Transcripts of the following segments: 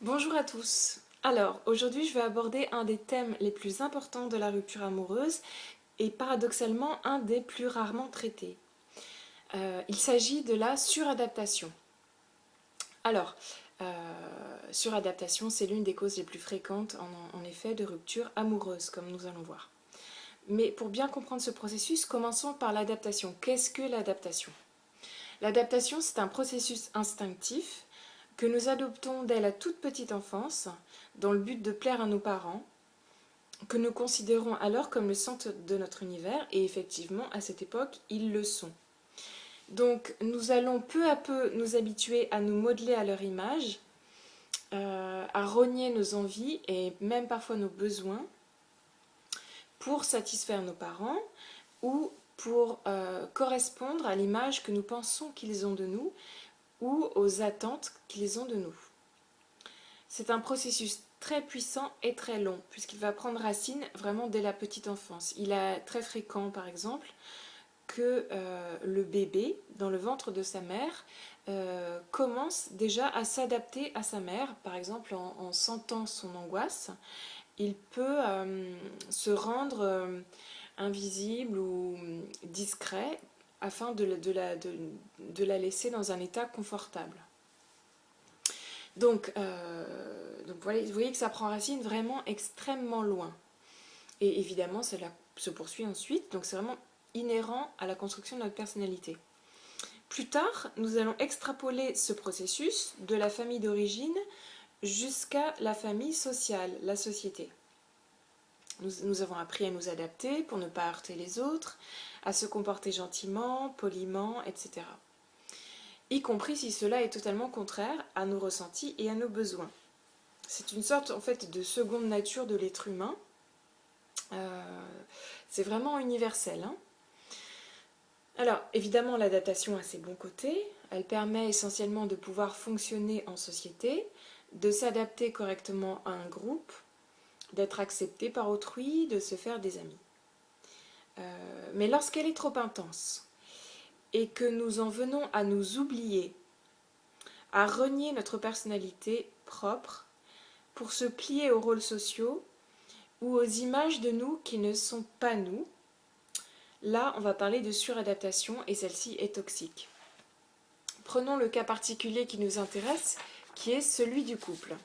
Bonjour à tous. Alors, aujourd'hui, je vais aborder un des thèmes les plus importants de la rupture amoureuse et paradoxalement un des plus rarement traités. Il s'agit de la suradaptation. Alors, suradaptation, c'est l'une des causes les plus fréquentes en effet de rupture amoureuse, comme nous allons voir. Mais pour bien comprendre ce processus, commençons par l'adaptation. Qu'est-ce que l'adaptation? L'adaptation, c'est un processus instinctif que nous adoptons dès la toute petite enfance dans le but de plaire à nos parents, que nous considérons alors comme le centre de notre univers, et effectivement, à cette époque, ils le sont. Donc, nous allons peu à peu nous habituer à nous modeler à leur image, à rogner nos envies et même parfois nos besoins pour satisfaire nos parents ou pour correspondre à l'image que nous pensons qu'ils ont de nous ou aux attentes qu'ils ont de nous. C'est un processus très puissant et très long, puisqu'il va prendre racine vraiment dès la petite enfance. Il est très fréquent, par exemple, que le bébé, dans le ventre de sa mère, commence déjà à s'adapter à sa mère, par exemple en sentant son angoisse. Il peut se rendre invisible ou discret afin de la laisser dans un état confortable. Donc vous voyez que ça prend racine vraiment extrêmement loin. Et évidemment, cela se poursuit ensuite, donc c'est vraiment inhérent à la construction de notre personnalité. Plus tard, nous allons extrapoler ce processus de la famille d'origine jusqu'à la famille sociale, la société. Nous avons appris à nous adapter pour ne pas heurter les autres, à se comporter gentiment, poliment, etc. Y compris si cela est totalement contraire à nos ressentis et à nos besoins. C'est une sorte en fait de seconde nature de l'être humain. C'est vraiment universel. Alors évidemment l'adaptation a ses bons côtés. Elle permet essentiellement de pouvoir fonctionner en société, de s'adapter correctement à un groupe, d'être accepté par autrui, de se faire des amis. Mais lorsqu'elle est trop intense et que nous en venons à nous oublier, à renier notre personnalité propre pour se plier aux rôles sociaux ou aux images de nous qui ne sont pas nous, là on va parler de suradaptation et celle-ci est toxique. Prenons le cas particulier qui nous intéresse, qui est celui du couple.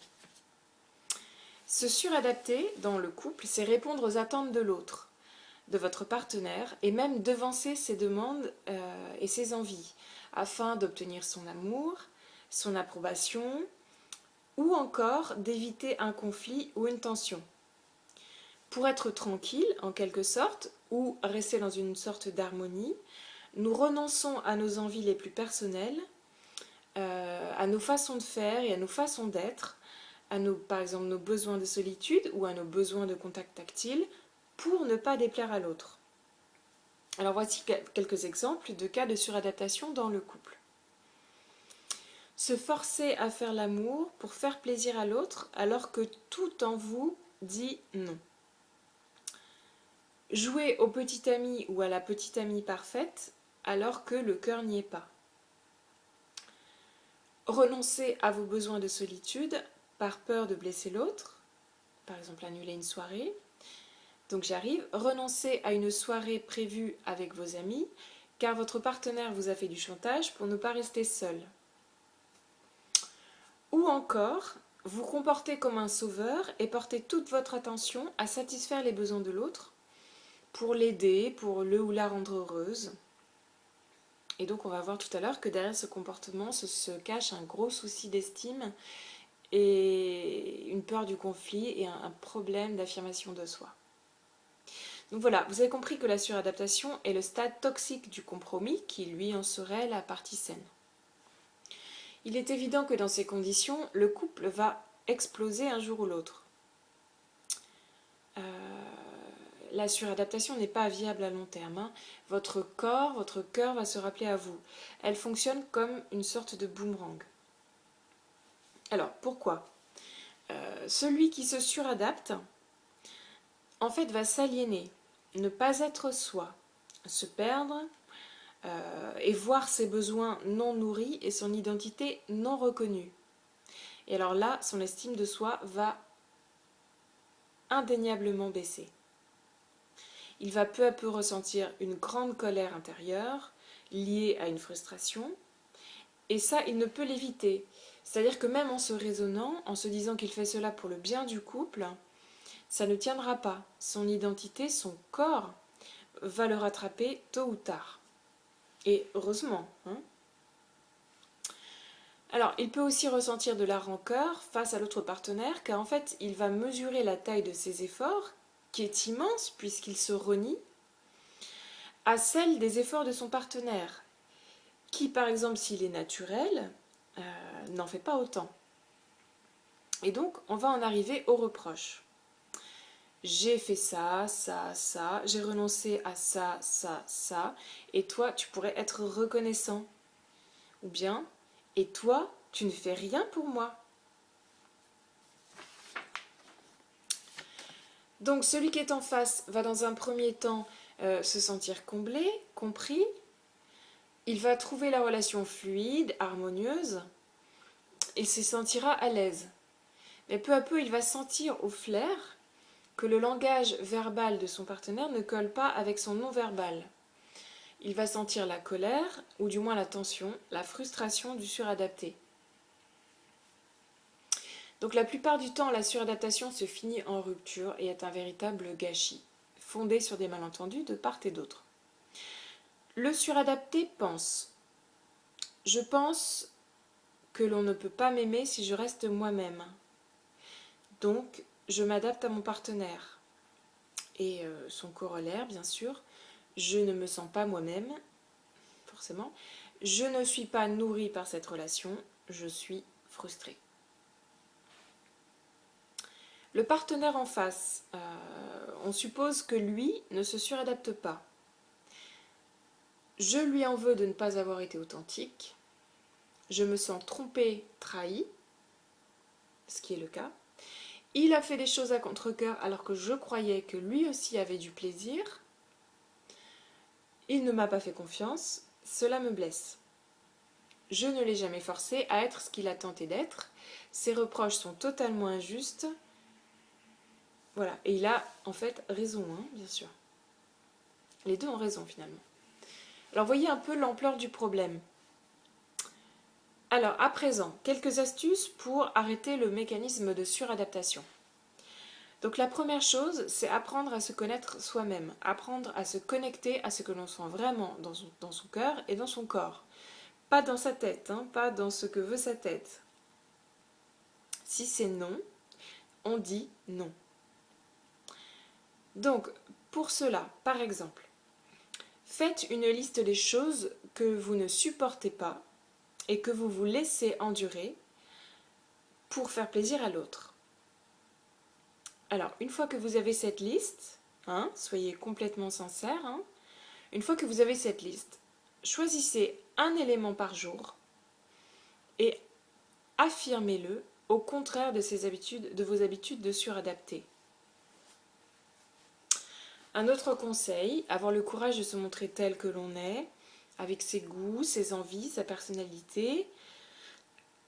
Se suradapter dans le couple, c'est répondre aux attentes de l'autre, de votre partenaire, et même devancer ses demandes et ses envies, afin d'obtenir son amour, son approbation, ou encore d'éviter un conflit ou une tension. Pour être tranquille, en quelque sorte, ou rester dans une sorte d'harmonie, nous renonçons à nos envies les plus personnelles, à nos façons de faire et à nos façons d'être, par exemple nos besoins de solitude ou à nos besoins de contact tactile, pour ne pas déplaire à l'autre. Alors voici quelques exemples de cas de suradaptation dans le couple. Se forcer à faire l'amour pour faire plaisir à l'autre alors que tout en vous dit non. Jouer au petit ami ou à la petite amie parfaite alors que le cœur n'y est pas. Renoncer à vos besoins de solitude par peur de blesser l'autre, par exemple annuler une soirée. Donc j'arrive, renoncer à une soirée prévue avec vos amis car votre partenaire vous a fait du chantage pour ne pas rester seul. Ou encore, vous comporter comme un sauveur et porter toute votre attention à satisfaire les besoins de l'autre pour l'aider, pour le ou la rendre heureuse. Et donc on va voir tout à l'heure que derrière ce comportement se cache un gros souci d'estime et une peur du conflit et un problème d'affirmation de soi. Donc voilà, vous avez compris que la suradaptation est le stade toxique du compromis qui lui en serait la partie saine. Il est évident que dans ces conditions, le couple va exploser un jour ou l'autre. La suradaptation n'est pas viable à long terme. Votre corps, votre cœur va se rappeler à vous. Elle fonctionne comme une sorte de boomerang. Alors, pourquoi celui qui se suradapte, en fait, va s'aliéner, ne pas être soi, se perdre et voir ses besoins non nourris et son identité non reconnue. Et alors là, son estime de soi va indéniablement baisser. Il va peu à peu ressentir une grande colère intérieure liée à une frustration. Et ça, il ne peut l'éviter. C'est-à-dire que même en se raisonnant, en se disant qu'il fait cela pour le bien du couple, ça ne tiendra pas. Son identité, son corps va le rattraper tôt ou tard. Et heureusement. Alors, il peut aussi ressentir de la rancœur face à l'autre partenaire, car en fait, il va mesurer la taille de ses efforts, qui est immense puisqu'il se renie, à celle des efforts de son partenaire, qui par exemple, s'il est naturel, n'en fait pas autant. Et donc, on va en arriver aux reproches. J'ai fait ça, ça, ça, j'ai renoncé à ça, ça, ça, et toi, tu pourrais être reconnaissant. Ou bien, et toi, tu ne fais rien pour moi. Donc, celui qui est en face va dans un premier temps se sentir comblé, compris. Il va trouver la relation fluide, harmonieuse. Il se sentira à l'aise. Mais peu à peu, il va sentir au flair que le langage verbal de son partenaire ne colle pas avec son non-verbal. Il va sentir la colère, ou du moins la tension, la frustration du suradapté. Donc la plupart du temps, la suradaptation se finit en rupture et est un véritable gâchis, fondé sur des malentendus de part et d'autre. Le suradapté pense « Je pense que l'on ne peut pas m'aimer si je reste moi-même. Donc, je m'adapte à mon partenaire. » Et son corollaire, bien sûr, « Je ne me sens pas moi-même, forcément. Je ne suis pas nourri par cette relation, je suis frustré. » Le partenaire en face, on suppose que lui ne se suradapte pas. Je lui en veux de ne pas avoir été authentique. Je me sens trompée, trahie, ce qui est le cas. Il a fait des choses à contre-cœur alors que je croyais que lui aussi avait du plaisir. Il ne m'a pas fait confiance, cela me blesse. Je ne l'ai jamais forcé à être ce qu'il a tenté d'être. Ses reproches sont totalement injustes. Voilà, et il a en fait raison, bien sûr. Les deux ont raison finalement. Alors voyez un peu l'ampleur du problème. Alors à présent, quelques astuces pour arrêter le mécanisme de suradaptation. Donc la première chose, c'est apprendre à se connaître soi-même, apprendre à se connecter à ce que l'on sent vraiment dans son cœur et dans son corps. Pas dans sa tête, pas dans ce que veut sa tête. Si c'est non, on dit non. Donc, pour cela, par exemple, faites une liste des choses que vous ne supportez pas et que vous vous laissez endurer pour faire plaisir à l'autre. Alors, une fois que vous avez cette liste, soyez complètement sincère, une fois que vous avez cette liste, choisissez un élément par jour et affirmez-le au contraire de vos habitudes de suradapter. Un autre conseil, avoir le courage de se montrer tel que l'on est, avec ses goûts, ses envies, sa personnalité.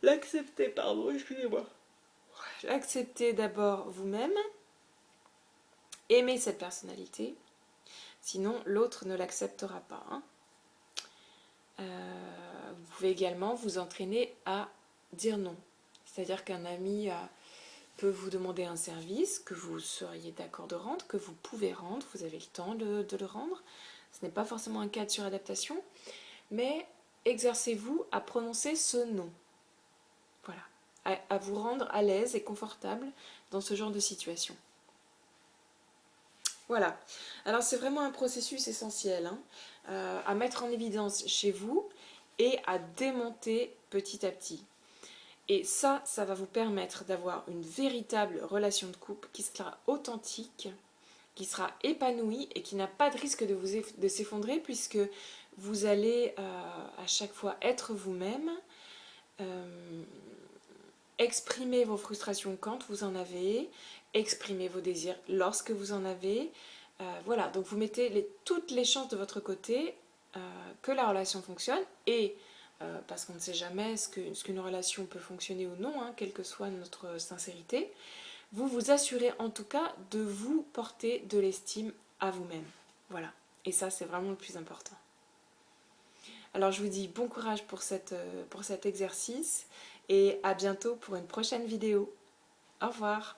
L'accepter d'abord vous-même. Aimer cette personnalité. Sinon, l'autre ne l'acceptera pas. Vous pouvez également vous entraîner à dire non. C'est-à-dire qu'un ami peut vous demander un service que vous seriez d'accord de rendre, que vous pouvez rendre, vous avez le temps de le rendre. Ce n'est pas forcément un cas de suradaptation, mais exercez-vous à prononcer ce non. Voilà, à vous rendre à l'aise et confortable dans ce genre de situation. Voilà, alors c'est vraiment un processus essentiel à mettre en évidence chez vous et à démonter petit à petit. Et ça va vous permettre d'avoir une véritable relation de couple qui sera authentique, qui sera épanouie et qui n'a pas de risque de s'effondrer puisque vous allez à chaque fois être vous-même, exprimer vos frustrations quand vous en avez, exprimer vos désirs lorsque vous en avez. Voilà, donc vous mettez toutes les chances de votre côté que la relation fonctionne et parce qu'on ne sait jamais ce qu'une relation peut fonctionner ou non, hein, quelle que soit notre sincérité. Vous vous assurez en tout cas de vous porter de l'estime à vous-même. Voilà. Et ça, c'est vraiment le plus important. Alors je vous dis bon courage pour cet exercice et à bientôt pour une prochaine vidéo. Au revoir.